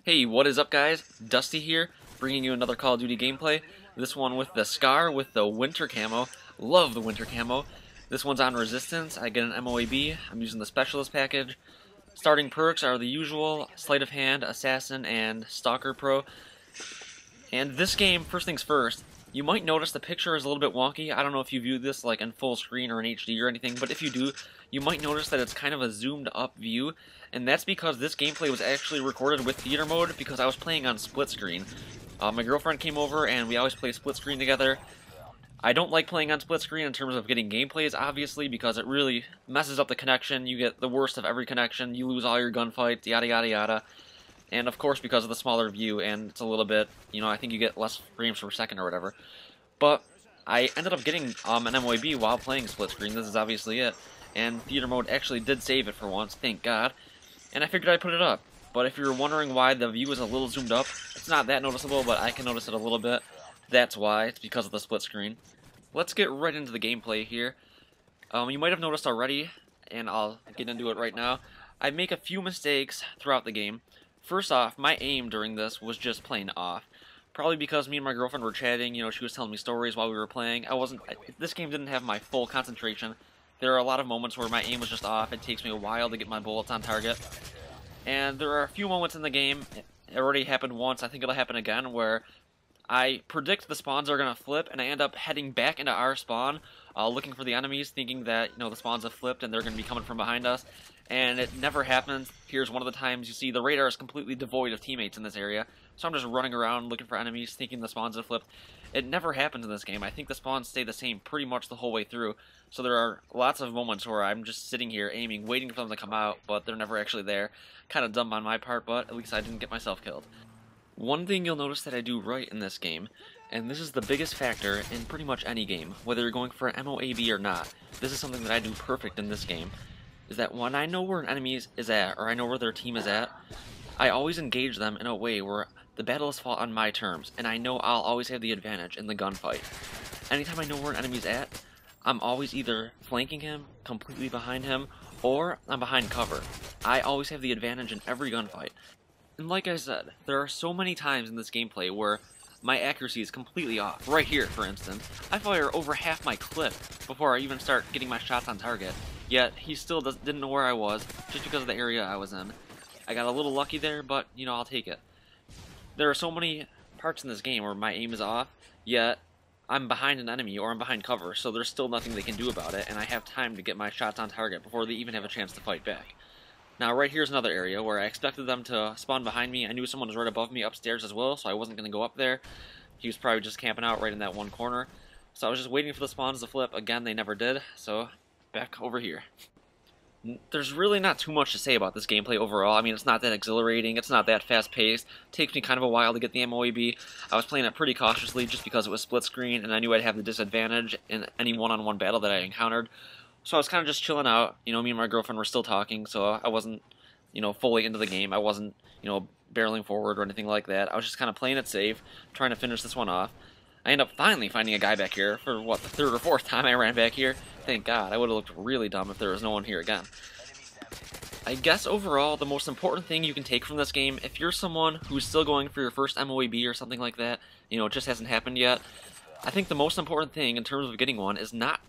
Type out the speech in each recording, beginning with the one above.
Hey, what is up guys? Dusty here, bringing you another Call of Duty gameplay. This one with the Scar with the winter camo. Love the winter camo. This one's on resistance. I get an MOAB. I'm using the specialist package. Starting perks are the usual: Sleight of Hand, Assassin, and Stalker Pro. And this game, first things first, you might notice the picture is a little bit wonky. I don't know if you view this like in full screen or in HD or anything, but if you do, you might notice that it's kind of a zoomed up view, and that's because this gameplay was actually recorded with theater mode because I was playing on split screen. My girlfriend came over and we always play split screen together. I don't like playing on split screen in terms of getting gameplays, obviously, because it really messes up the connection. You get the worst of every connection, you lose all your gunfights, yada yada yada. And of course because of the smaller view, and it's a little bit, I think you get less frames per second or whatever. But I ended up getting an MOAB while playing split screen. This is obviously it. And theater mode actually did save it for once, thank God. And I figured I'd put it up. But if you're wondering why the view is a little zoomed up, it's not that noticeable, but I can notice it a little bit. That's why. It's because of the split screen. Let's get right into the gameplay here. You might have noticed already, and I'll get into it right now, I make a few mistakes throughout the game. First off, my aim during this was just plain off. Probably because me and my girlfriend were chatting, she was telling me stories while we were playing. This game didn't have my full concentration. There are a lot of moments where my aim was just off. It takes me a while to get my bullets on target. And there are a few moments in the game, it already happened once, I think it'll happen again, where I predict the spawns are going to flip, and I end up heading back into our spawn, looking for the enemies, thinking that, the spawns have flipped and they're going to be coming from behind us. And it never happens. Here's one of the times you see the radar is completely devoid of teammates in this area, so I'm just running around looking for enemies, thinking the spawns have flipped. It never happens in this game. I think the spawns stay the same pretty much the whole way through, so there are lots of moments where I'm just sitting here aiming, waiting for them to come out, but they're never actually there. Kind of dumb on my part, but at least I didn't get myself killed. One thing you'll notice that I do right in this game, and this is the biggest factor in pretty much any game, whether you're going for an MOAB or not, this is something that I do perfect in this game, is that when I know where an enemy is at, or I know where their team is at, I always engage them in a way where the battle is fought on my terms, and I know I'll always have the advantage in the gunfight. Anytime I know where an enemy's at, I'm always either flanking him, completely behind him, or I'm behind cover. I always have the advantage in every gunfight. And like I said, there are so many times in this gameplay where my accuracy is completely off. Right here, for instance, I fire over half my clip before I even start getting my shots on target, yet he still didn't know where I was, just because of the area I was in. I got a little lucky there, but, I'll take it. There are so many parts in this game where my aim is off, yet I'm behind an enemy or I'm behind cover, so there's still nothing they can do about it, and I have time to get my shots on target before they even have a chance to fight back. Now, right here's another area where I expected them to spawn behind me. I knew someone was right above me upstairs as well, so I wasn't going to go up there. He was probably just camping out right in that one corner. So I was just waiting for the spawns to flip. Again, they never did, so back over here. There's really not too much to say about this gameplay overall. I mean, it's not that exhilarating, it's not that fast-paced. It takes me kind of a while to get the MOAB. I was playing it pretty cautiously just because it was split screen, and I knew I'd have the disadvantage in any one-on-one battle that I encountered. So I was kind of just chilling out. Me and my girlfriend were still talking, so I wasn't, fully into the game. I wasn't, barreling forward or anything like that. I was just kind of playing it safe, trying to finish this one off. I end up finally finding a guy back here for, the third or fourth time I ran back here. Thank God. I would have looked really dumb if there was no one here again. I guess overall, the most important thing you can take from this game, if you're someone who's still going for your first MOAB or something like that, it just hasn't happened yet, I think the most important thing in terms of getting one is not,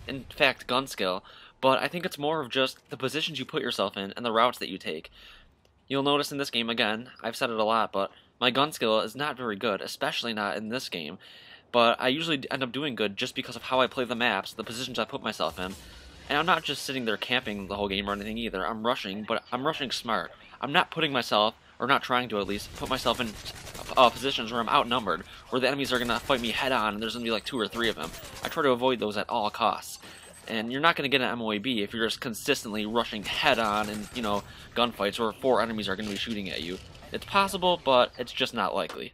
in fact, gun skill, but I think it's more of just the positions you put yourself in and the routes that you take. You'll notice in this game, again, I've said it a lot, but my gun skill is not very good, especially not in this game, but I usually end up doing good just because of how I play the maps, the positions I put myself in. And I'm not just sitting there camping the whole game or anything either. I'm rushing, but I'm rushing smart. I'm not putting myself, or not trying to at least, put myself in positions where I'm outnumbered, where the enemies are going to fight me head on and there's going to be like 2 or 3 of them. I try to avoid those at all costs. And you're not going to get an MOAB if you're just consistently rushing head on in, gunfights where 4 enemies are going to be shooting at you. It's possible, but it's just not likely.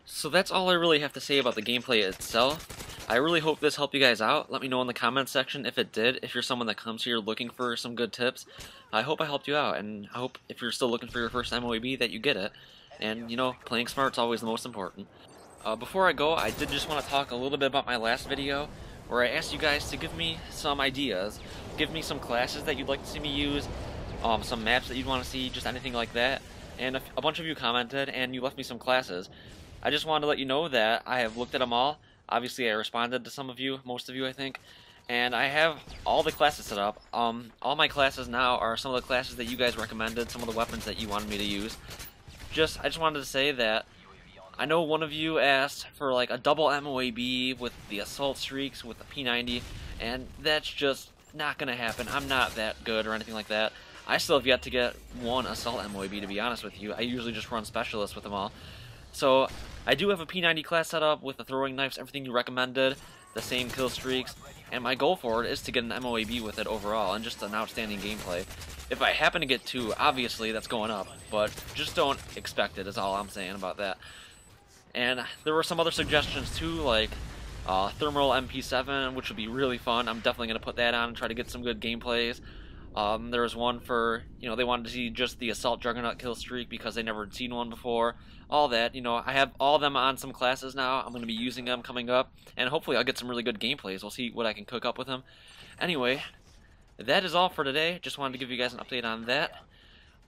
So that's all I really have to say about the gameplay itself. I really hope this helped you guys out. Let me know in the comments section if it did, if you're someone that comes here looking for some good tips. I hope I helped you out, and I hope if you're still looking for your first MOAB that you get it. And, playing smart's always the most important. Before I go, I did just want to talk a little bit about my last video, where I asked you guys to give me some ideas, give me some classes that you'd like to see me use, some maps that you'd want to see, just anything like that. and a bunch of you commented, and you left me some classes. I just wanted to let you know that I have looked at them all. Obviously, I responded to some of you, most of you, I think, and I have all the classes set up. All my classes now are some of the classes that you guys recommended, some of the weapons that you wanted me to use. I just wanted to say that I know one of you asked for like a double MOAB with the assault streaks with the P90, and that's just not gonna happen. I'm not that good or anything like that. I still have yet to get one assault MOAB, to be honest with you. I usually just run specialists with them all. So I do have a P90 class set up with the throwing knives, everything you recommended, the same kill streaks, and my goal for it is to get an MOAB with it overall, and just an outstanding gameplay. If I happen to get 2, obviously that's going up, but just don't expect it, is all I'm saying about that. And there were some other suggestions too, like Thermal MP7, which would be really fun. I'm definitely going to put that on and try to get some good gameplays. There was one for, they wanted to see just the Assault Juggernaut kill streak because they never had seen one before. All that, I have all of them on some classes now. I'm going to be using them coming up, and hopefully I'll get some really good gameplays. We'll see what I can cook up with them. Anyway, that is all for today. Just wanted to give you guys an update on that.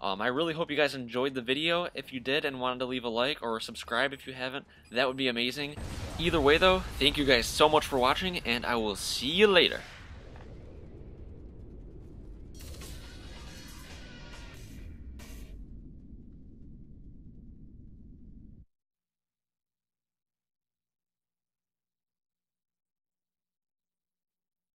I really hope you guys enjoyed the video. If you did and wanted to leave a like or subscribe if you haven't, that would be amazing. Either way though, thank you guys so much for watching, and I will see you later.